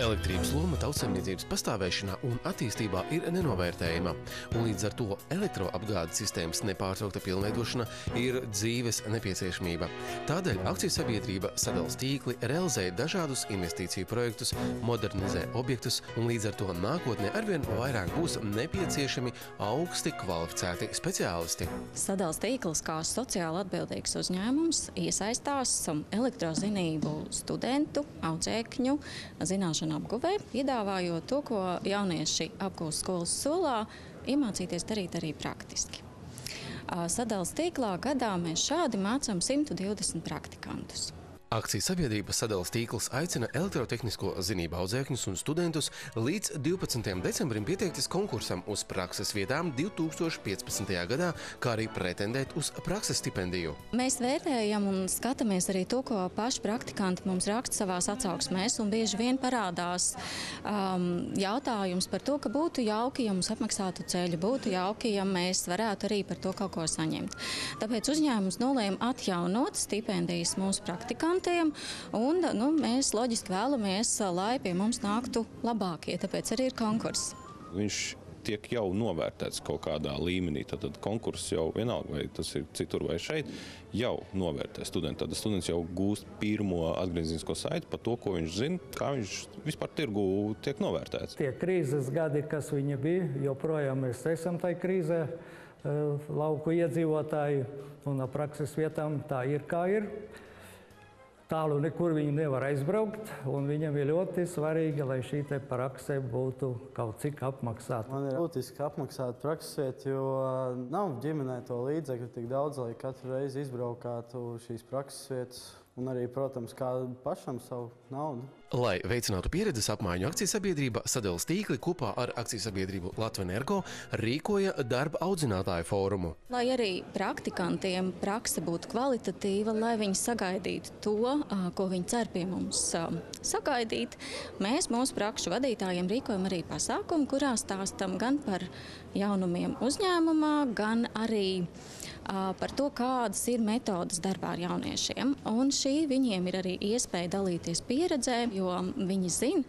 Elektrības loma tautsaimniecības pastāvēšanā un attīstībā ir nenovērtējama, un līdz ar to elektroapgādes sistēmas nepārtraukta pilnveidošana ir dzīves nepieciešamība. Tādēļ akciju sabiedrība Sadales tīkli realizē dažādus investīciju projektus, modernizē objektus, un līdz ar to nākotnē arvien vairāk būs nepieciešami augsti kvalificēti speciālisti. Sadales tīkls kā sociāli atbildīgs uzņēmums iesaistās elektrozinību studentu, audzēkņu zināšanu apguvē, piedāvājot to, ko jaunieši apgūst skolas solā, iemācīties darīt arī praktiski. Sadales tīklā gadā mēs šādi mācām 120 praktikantus. Akciju sabiedrība Sadales tīkls aicina elektrotehnisko zinību audzēkņus un studentus līdz 12. decembrim pieteikties konkursam uz prakses vietām 2015. gadā, kā arī pretendēt uz prakses stipendiju. Mēs vērtējam un skatāmies arī to, ko paši praktikanti mums raksta savās atsauksmēs, un bieži vien parādās jautājums par to, ka būtu jauki, ja mums apmaksātu ceļu, būtu jauki, ja mēs varētu arī par to kaut ko saņemt. Tāpēc uzņēmums nolēma atjaunot stipendijas mūsu praktikantiem, un mēs loģiski vēlamies, lai pie mums nāktu labākie, tāpēc arī ir konkurss. Viņš tiek jau novērtēts kaut kādā līmenī, tad konkurss jau vienalga, vai tas ir citur vai šeit, jau novērtē studenti. Tad students jau gūst pirmo atgriezenisko saiti par to, ko viņš zina, kā viņš vispār tirgu tiek novērtēts. Tie krīzes gadi, kas viņa bija, joprojām mēs esam tai krīzē, lauku iedzīvotāji, un prakses vietām tā ir, kā ir. Tālu nekur viņi nevar aizbraukt, un viņam ir ļoti svarīgi, lai šī te prakse būtu kaut cik apmaksāta. Man ir būtiski apmaksāt prakses vietu, jo nav ģimenē to līdzekļu tik daudz, lai katru reizi izbraukātu šīs prakses vietas. Un arī, protams, kā pašam savu naudu. Lai veicinātu pieredzes apmaiņu, akciju sabiedrība Sadales tīkli kopā ar akciju sabiedrību Latvenergo rīkoja darba audzinātāju fórumu. Lai arī praktikantiem prakse būtu kvalitatīva, lai viņi sagaidītu to, ko viņi cer pie mums sagaidīt, mēs mūsu prakšu vadītājiem rīkojam arī pasākumu, kurā stāstam gan par jaunumiem uzņēmumā, gan arī par to, kādas ir metodas darbā ar jauniešiem. Un šī viņiem ir arī iespēja dalīties pieredzē, jo viņi zina,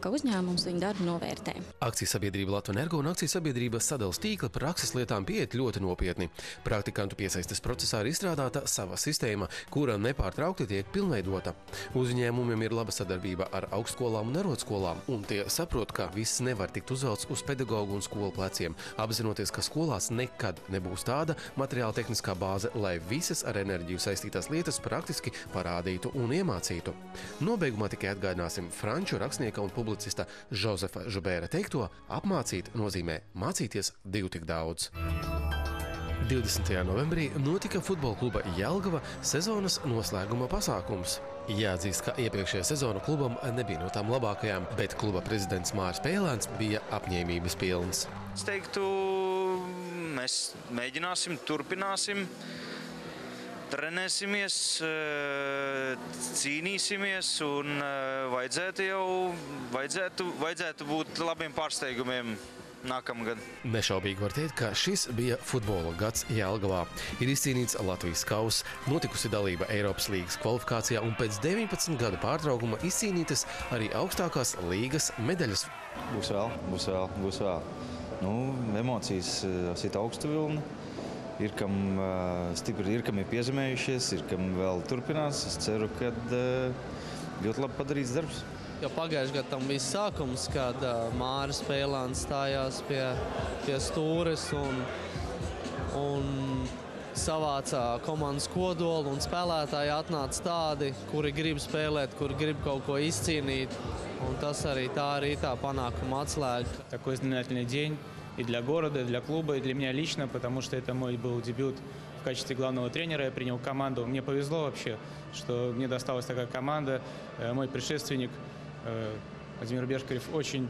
ka uzņēmums viņu darbu novērtē. Akciju sabiedrība Latvenergo un akciju sabiedrība Sadales tīkla prakses lietām pieiet ļoti nopietni. Praktikantu piesaistes procesā ir izstrādāta sava sistēma, kura nepārtraukti tiek pilnveidota. Uzņēmumiem ir laba sadarbība ar augstskolām un arodskolām, un tie saprot, ka viss nevar tikt uzvelts uz pedagogu un skolu pleciem, apzinoties, ka skolās nekad nebūs tāda tehniskā bāze, lai visas ar enerģiju saistītās lietas praktiski parādītu un iemācītu. Nobeigumā tikai atgādināsim franču rakstnieka un publicista Žozefa Žubēra teikto: apmācīt nozīmē mācīties divu tik daudz. 20. novembrī notika futbola kluba Jelgava sezonas noslēguma pasākums. Jāatzīst, ka iepriekšējā sezona klubam nebija no tām labākajām, bet kluba prezidents Māris Pēlēns bija apņēmības pilns. Es teiktu, mēs mēģināsim, turpināsim, trenēsimies, cīnīsimies un vajadzētu būt labiem pārsteigumiem nākamgad. Nešaubīgi var teikt, ka šis bija futbola gads Jelgavā. Ir izcīnīts Latvijas kauss, notikusi dalība Eiropas līgas kvalifikācijā un pēc 19 gadu pārtraukuma izcīnītas arī augstākās līgas medaļas. Būs vēl. Emocijas sit augstu vilni. Ir, kam stipri, ir, kam ir piezemējušies, ir, kam vēl turpinās. Es ceru, ka ļoti labi padarīts darbs. Jo pagājušajā gadā tam bija sākums, kad Māris Pēlēns stājās pie stūres un savāca komandas kodolu, un spēlētāji atnāca tādi, kuri grib spēlēt, kuri grib kaut ko izcīnīt. Un tas arī tā panākuma atslēga. Такой знаменательный день и для города, и для клуба, и для меня лично, потому что это мой был дебют в качестве главного тренера. Я принял команду. Мне повезло вообще, что мне досталась такая команда. Мой предшественник Владимир Бешкарев очень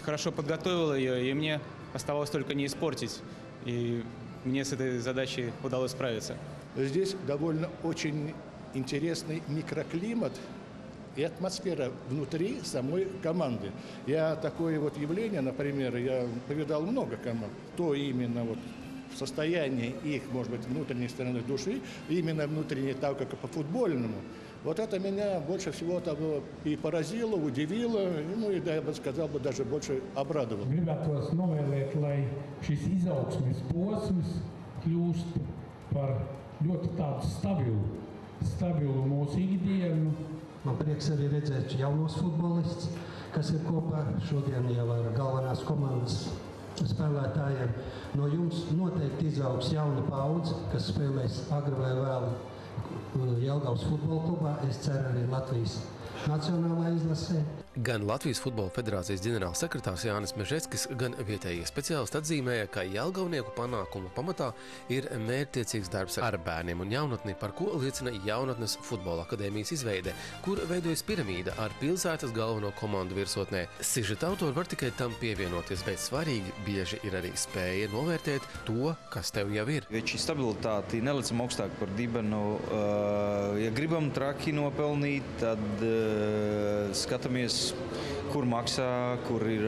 хорошо подготовил ее, и мне оставалось только не испортить. И мне с этой задачей удалось справиться. Здесь довольно очень интересный микроклимат и атмосфера внутри самой команды. Я такое вот явление, например, я повидал много команд, то именно вот состояние их, может быть, внутренней стороны души, именно внутренней, так как по футбольному, Вот это меня больше всего и поразило, удивило, ну и, я бы сказал, даже больше обрадовало. Gribētos novēlēt, lai šis izaugsmes posms kļūst par ļoti tādu stabilu mūsu ikdienu. Man prieks arī redzēt jaunos futbolistus, kas ir kopā šodien jau ar galvenās komandas spēlētājiem. No jums noteikti izaugs jauna paudze, kas spēlēs agri vai vēlu Jelgavas futbola klubā. Es ceru arī Latvijas nacionālā izlasē. Gan Latvijas Futbola federācijas ģenerālsekretārs Jānis Mežeckis, gan vietējie speciālisti atzīmēja, ka jelgavnieku panākumu pamatā ir mērķtiecīgs darbs ar bērniem un jaunatni, par ko liecina Jaunatnes futbola akadēmijas izveide, kur veidojas piramīda ar pilsētas galveno komandu virsotnē. Sižeta autori var tikai tam pievienoties, bet svarīgi bieži ir arī spēja novērtēt to, kas tev jau ir. Šī stabilitāte nelicam augstāk par dibenu. Ja gribam traki nopelnīt, tad skatāmies, kur maksā, kur ir,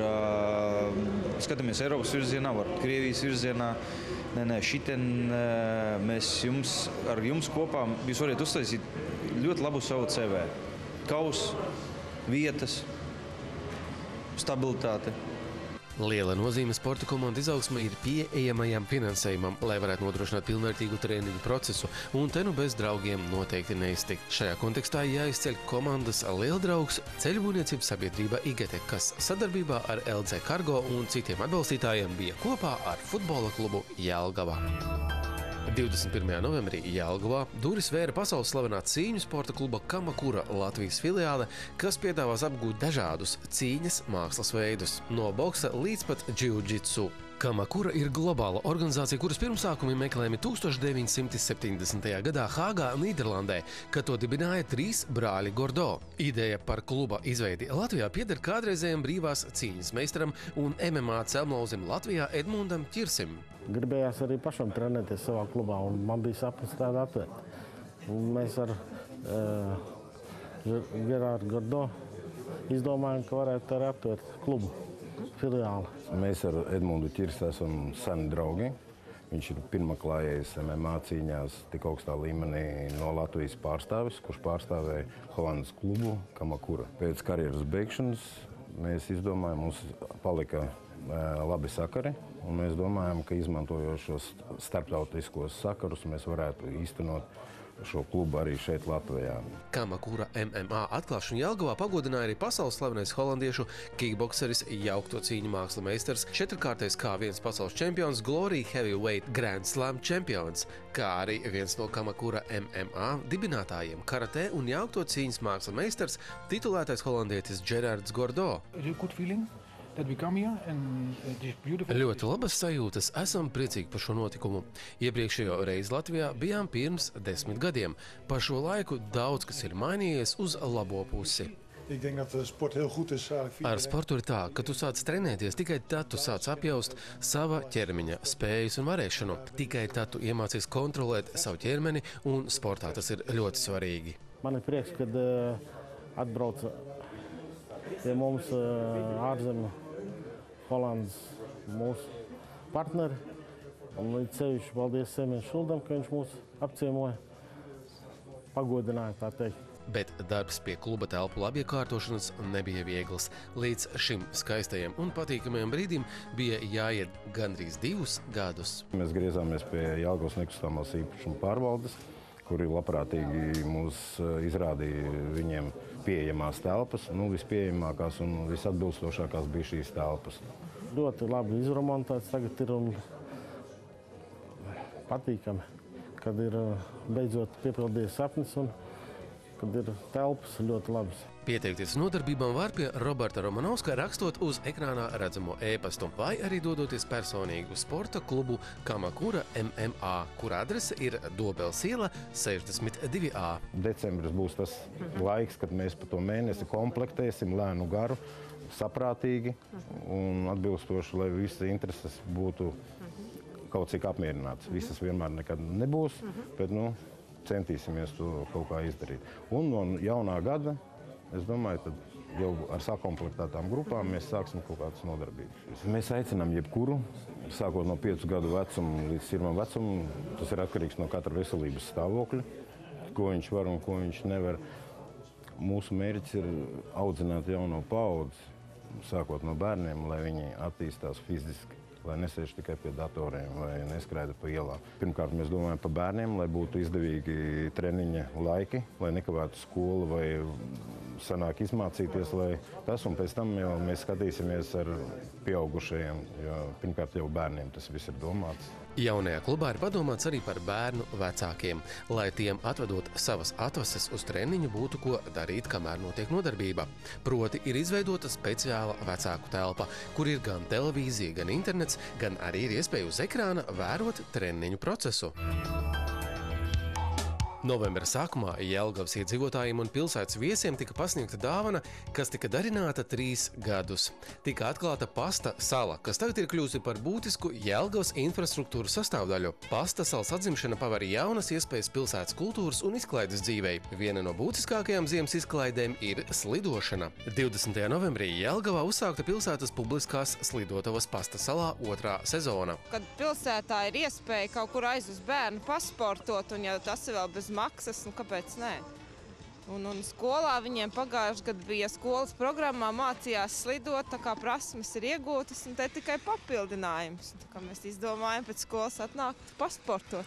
skatāmies Eiropas virzienā, var Krievijas virzienā. Šitien mēs ar jums kopā jūs varat uztaisīt ļoti labu savu CV. Kaus, vietas, stabilitāte. Liela nozīme sporta komandu izaugsmē ir pieejamajam finansējumam, lai varētu nodrošināt pilnvērtīgu treniņu procesu, un te nu bez draugiem noteikti neiztikt. Šajā kontekstā jāizceļ komandas lieldraugs ceļbūvniecības sabiedrība Igete, kas sadarbībā ar LC Cargo un citiem atbalstītājiem bija kopā ar futbola klubu Jelgava. 21. novembrī Jelgavā durvis vēra pasaules slavenā cīņu sporta kluba Kamakura Latvijas filiāle, kas piedāvās apgūt dažādus cīņas mākslas veidus, no boksa līdz pat džiudžitsu. Kamakura ir globāla organizācija, kuras pirmsākumi meklējami 1970. gadā Hāgā, Nīderlandē, kad to dibināja 3 brāļi Gordo. Ideja par kluba izveidi Latvijā pieder kādreizējam brīvās cīņas meistaram un MMA celmlauzim Latvijā Edmundam Ķirsim. Gribējās arī pašam trenēties savā klubā, un man bija sapnis tādu atvērt. Mēs ar Gerārdu Gordo izdomājām, ka varētu arī atvērt klubu filiāli. Mēs ar Edmundu Ķirsi esam seni draugi. Viņš ir pirmaklājējis MMA cīņās tik augstā līmenī no Latvijas pārstāvis, kurš pārstāvēja Holandas klubu Kamakura. Pēc karjeras beigšanas mēs izdomājām, mums palika labi sakari, un mēs domājam, ka izmantojot šos starptautiskos sakarus, mēs varētu īstenot šo klubu arī šeit Latvijā. Kamakura MMA atklāšanu Jelgavā pagodināja arī pasaules slavenais holandiešu kickbokseris, jaukto cīņu māksla meistars, 4-kārtais K1 pasaules čempions, Glory Heavyweight Grand Slam čempions, kā arī viens no Kamakura MMA dibinātājiem, karate un jaukto cīņas māksla meistars, titulētais holandietis Gerārds Gordo. Ļoti labas sajūtas, esam priecīgi par šo notikumu. Iepriekšējo reizi Latvijā bijām pirms 10 gadiem. Par šo laiku daudz kas ir mainījies uz labo pusi. Ar sportu ir tā, ka tu sāc trenēties, tikai tad tu sāc apjaust sava ķermeņa spējas un varēšanu. Tikai tad tu iemācies kontrolēt savu ķermeni, un sportā tas ir ļoti svarīgi. Man ir prieks, kad atbrauca pie mums ārzemju Holandas mūsu partneri. Un līdz sevišķi paldies Semiem Šuldam, ka viņš mūs apciemoja, pagodināja, tā teikt. Bet darbs pie kluba telpu labiekārtošanas nebija viegls. Līdz šim skaistajam un patīkamajam brīdim bija jāiet gandrīz 2 gadus. Mēs griezāmies pie Jelgavas nekustamās īpašuma pārvaldes, kuri labprātīgi mūs izrādīja viņiem pieejamās telpas. Vispieejamākās un visatbilstošākās bija šīs telpas. Ļoti labi izremontēts tagad ir un patīkami, kad ir beidzot piepildījies sapnis un kad ir telpas ļoti labas. Pieteikties nodarbībām var pie Roberta Romanovska, rakstot uz ekrānā redzamo e-pastu, vai arī dodoties personīgi uz sporta klubu Kamakura MMA, kur adrese ir Dobels iela 62A. Decembris būs tas laiks, kad mēs pa to mēnesi komplektēsim lēnu garu, saprātīgi un atbilstoši, lai visas intereses būtu kaut cik apmierināts. Visas vienmēr nekad nebūs, bet centīsimies to kaut kā izdarīt. Un no jaunā gada, es domāju, tad jau ar sakomplektētām grupām mēs sāksim kaut kādas nodarbības. Mēs aicinām jebkuru, sākot no 5 gadu vecuma līdz 1 vecumam. Tas ir atkarīgs no katra veselības stāvokļa, ko viņš var un ko viņš nevar. mūsu mērķis ir audzināt jauno paudzi, sākot no bērniem, lai viņi attīstās fiziski, lai nesēž tikai pie datoriem vai neskraida pa ielām. Pirmkārt, mēs domājam par bērniem, lai būtu izdevīgi treniņa laiki, lai nekavētu skolu vai sanāk izmācīties, lai tas, un pēc tam jau mēs skatīsimies ar pieaugušajiem, jo pirmkārt jau bērniem tas viss ir domāts. Jaunajā klubā ir padomāts arī par bērnu vecākiem, lai tiem atvedot savas atvases uz treniņu būtu ko darīt, kamēr notiek nodarbība. Proti ir izveidota speciāla vecāku telpa, kur ir gan televīzija, gan internets, gan arī ir iespēja uz ekrāna vērot treniņu procesu. Novembra sākumā Jelgavas iedzīvotājiem un pilsētas viesiem tika pasniegta dāvana, kas tika darināta 3 gadus. Tika atklāta pasta sala, kas tagad ir kļūsi par būtisku Jelgavas infrastruktūras sastāvdaļu. Pasta salas atzimšana paver jaunas iespējas pilsētas kultūras un izklaides dzīvei. Viena no būtiskākajām ziemas izklaidēm ir slidošana. 20. novembrī Jelgavā uzsākta pilsētas publiskās slidotavas pasta salā 2. sezona. Kad pilsētā ir iespēja kaut kur aizvest bērnu pasportot, un ja tas ir vēl bez maksas, nu kāpēc nē? Un skolā viņiem pagājuši gadu bija skolas programmā, mācījās slidot, tā kā prasmes ir iegūtas, un te tikai papildinājums. Tā kā mēs izdomājam pēc skolas atnākt pasportot.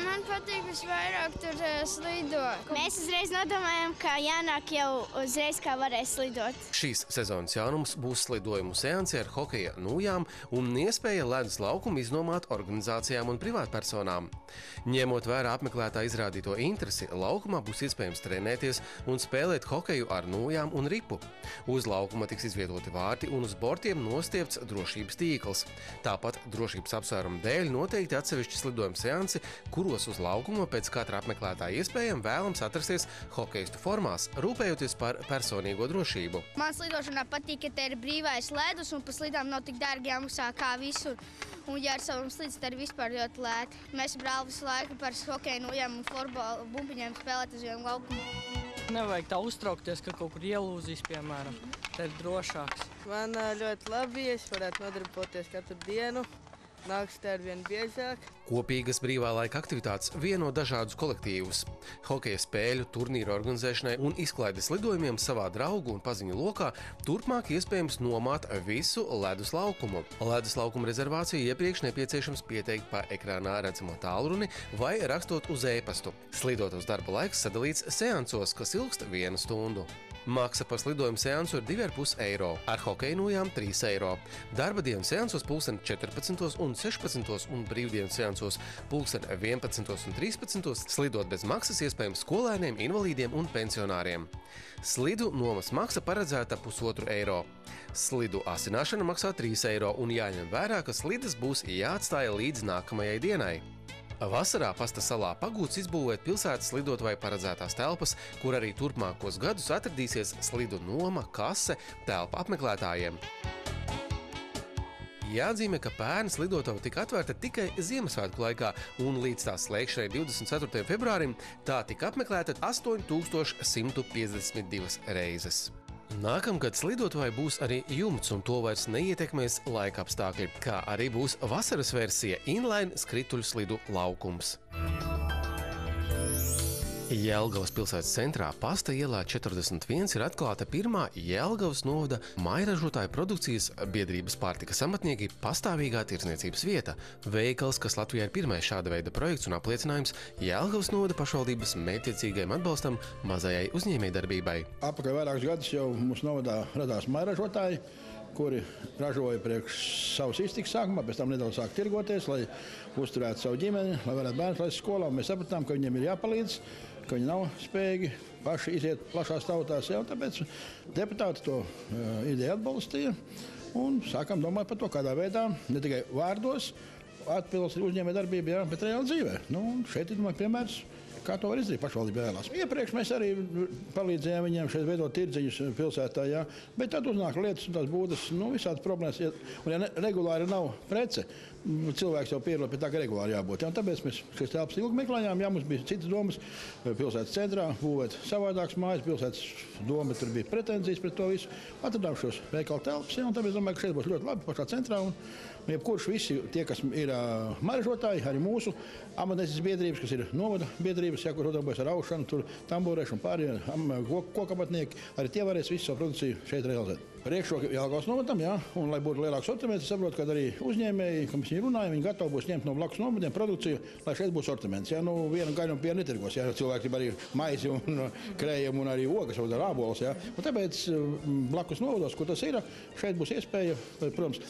Man patīk visvairāk tur slidot. Mēs uzreiz nodomājam, ka jānāk jau uzreiz, kā varēs slidot. Šīs sezonas jaunums būs slidojumu seansi ar hokeja nūjām un iespēja ledus laukumu iznomāt organizācijām un privātpersonām. Ņemot vērā apmeklētā izrādīto interesi, laukumā būs iespējams trenēties un spēlēt hokeju ar nūjām un ripu. Uz laukuma tiks izvietoti vārti un uz bortiem nostiepts drošības tīkls. Tāpat drošības apsvērumu dēļ noteikti atsevišķi slidojuma seansi, kuros uz laukuma pēc katra apmeklētāja iespējām vēlams atrasties hokeistu formās, rūpējoties par personīgo drošību. Man slidošanā patīk, ka te ir brīvais ledus un pa slidām nav tik dārgi jāmaksā kā visur. Un ja ar savam slidus, tad ir vispār ļoti lēti. Mēs brāli visu laiku par hokeju nūjām un florbola bumbiņiem spēlēt uz vienu laukumu. Nevajag tā uztraukties, ka kaut kur ielūzīs, piemēram. Tā ir drošāks. Man ļoti labi, es varētu nodarboties katru dienu. Nāks te ar vien biežāk. Kopīgas brīvā laika aktivitātes vieno dažādus kolektīvus. Hokeja spēļu, turnīru organizēšanai un izklaides lidojumiem savā draugu un paziņu lokā turpmāk iespējams nomāt visu ledus laukumu. Ledus laukuma rezervāciju iepriekš nepieciešams pieteikt pa ekrānā redzamo tālruni vai rakstot uz e-pastu. Slidotos darba laiks sadalīts seansos, kas ilgst 1 stundu. Maksa par slidojumu seansu ir 2,5 eiro, ar hokeja nūjām 3 eiro. Darba dienu seansos 14 un 16 un brīvdienu seansos 11 un 13 slidot bez maksas iespējams skolēniem, invalīdiem un pensionāriem. Slidu nomas maksa paredzēta 1,5 eiro. Slidu asināšana maksā 3 eiro un jāņem vērā, ka slidas būs jāatstāja līdz nākamajai dienai. Vasarā pasta salā pagūts izbūvēt pilsētas slidotavai paredzētās telpas, kur arī turpmākos gadus atradīsies slidu noma, kase, telpa apmeklētājiem. Jāatzīmē, ka pērn slidotava tika atvērta tikai Ziemassvētku laikā, un līdz tās slēgšanai 24. februārim tā tika apmeklēta 8152 reizes. Nākamgad slidotavai būs arī jumts, un to vairs neietekmēs laika apstākļi, kā arī būs vasaras versija inline skrituļu slidu laukums. Jelgavas pilsētas centrā Pasta ielā 41 ir atklāta pirmā Jelgavas novada mairažotāju produkcijas biedrības pārtikas amatnieki pastāvīgā tirdzniecības vieta. Veikals, kas Latvijā ir pirmais šāda veida projekts un apliecinājums Jelgavas novada pašvaldības mērķtiecīgajam atbalstam mazajai uzņēmējdarbībai. Apakaļ vairākus gadus jau mums novadā radās mairažotāji, kuri ražoja priekš savus iztikas sākumā, pēc tam nedaudz sāk tirgoties, lai uzturētu savu ģimeni, lai varētu bērnus laist skolā. Mēs sapratām, ka viņiem ir jāpalīdz, ka viņi nav spējīgi paši iziet plašās tautās, jau tāpēc deputāti to ideju atbalstīja un sākām domāt par to, kādā veidā, ne tikai vārdos, atbilst uzņēmējdarbību, bet reāli dzīvē. Šeit ir piemērs, kā to var izdarīt pašvaldība vēlās. Iepriekš mēs arī palīdzējām viņiem šeit veidot tirdziņus pilsētā, bet tad uznāk lietas un tās būdas, visādas problēmas. Un ja regulāri nav prece, cilvēks jau pierod pie tā, ka regulāri jābūt. Ja? Tāpēc mēs šīs telpas ilgi meklējām. Jā, mums bija citas domas pilsētas centrā, būvēt savādākas mājas. Pilsētas doma, tur bija pretenzijas pret to visu. Atradām šos veikalu telpas, ja? Un tāpēc domāju, ka šeit būs ļoti labi pašā centrā. Un jebkurš visi tie, kas ir maražotāji, arī mūsu amatniecības biedrības, kas ir novada biedrības, ja, kur nodarbojas ar aušanu, tur tamborēšanu, pārējie kokamatnieki, arī tie varēs visu savu produkciju šeit realizēt. Priekšroka Jelgavas novadam, jā, un lai būtu lielāks sortiments, es saprotu, ka arī uzņēmēji, ka mēs viņu runājam, viņi gatavi būs ņemt no blakus novadiem produkciju, lai šeit būtu sortiments. Jā, nu, vienu gaļu un pienu netirgos, jā, cilvēki arī maisi un krējumu un arī ogas vai ābolus, jā. Un tāpēc blakus novados, kur tas ir, šeit būs iespēja, protams,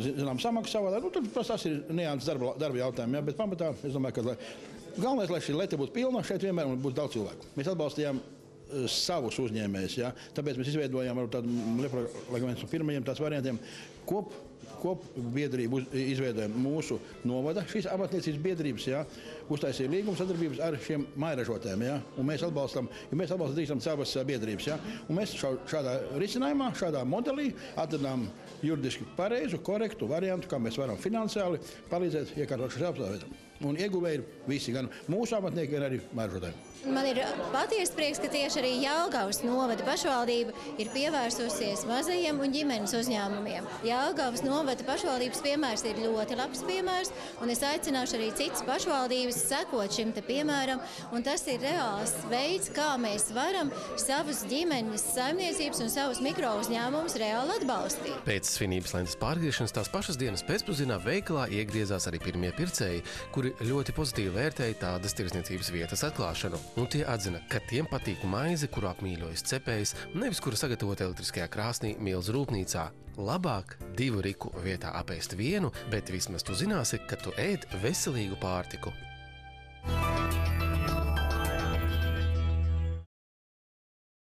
zinām, samaksa savādā. Nu, tur, protams, tas ir nianses darba jautājumi, jā, bet pamatā, es domāju, ka galvenais, lai šī lete būtu pilna, šeit vienmēr būs daudz cilvēku. Mēs atbalstījām savus uzņēmējus. Ja? Tāpēc mēs izveidojām tādu no pirmajiem tās variantiem kopbiedrību, izveidojām mūsu novada šīs amatniecības biedrības, ja? Uztaisīja līguma sadarbības ar šiem mājražotājiem. Ja? Un mēs atbalstam drīkstam savas biedrības. Ja? Un mēs šādā risinājumā, šādā modelī atradām juridiski pareizu, korektu variantu, kā mēs varam finansiāli palīdzēt iekārtot šos apstākļus. Un ieguvēji ir visi, gan mūsu amatnieki, gan arī mājražotāji. Man ir patiesi prieks, ka tieši arī Jelgavas novada pašvaldība ir pievērsusies mazajiem un ģimenes uzņēmumiem. Jelgavas novada pašvaldības piemērs ir ļoti labs piemērs, un es aicināšu arī citas pašvaldības sekot šim te piemēram, un tas ir reāls veids, kā mēs varam savus ģimenes saimniecības un savus mikro uzņēmumus reāli atbalstīt. Pēc svinības lentes pārgriešanas tās pašas dienas pēcpusdienā veikalā iegriezās arī pirmie pircēji, kuri ļoti pozitīvi vērtēja tādas tirdzniecības vietas atklāšanu. Un tie atzina, ka tiem patīk maize, kuru apmīļojas cepējs, nevis kuru sagatavot elektriskajā krāsnī milzu rūpnīcā. Labāk 2 riku vietā apēst vienu, bet vismaz tu zināsi, ka tu ēd veselīgu pārtiku.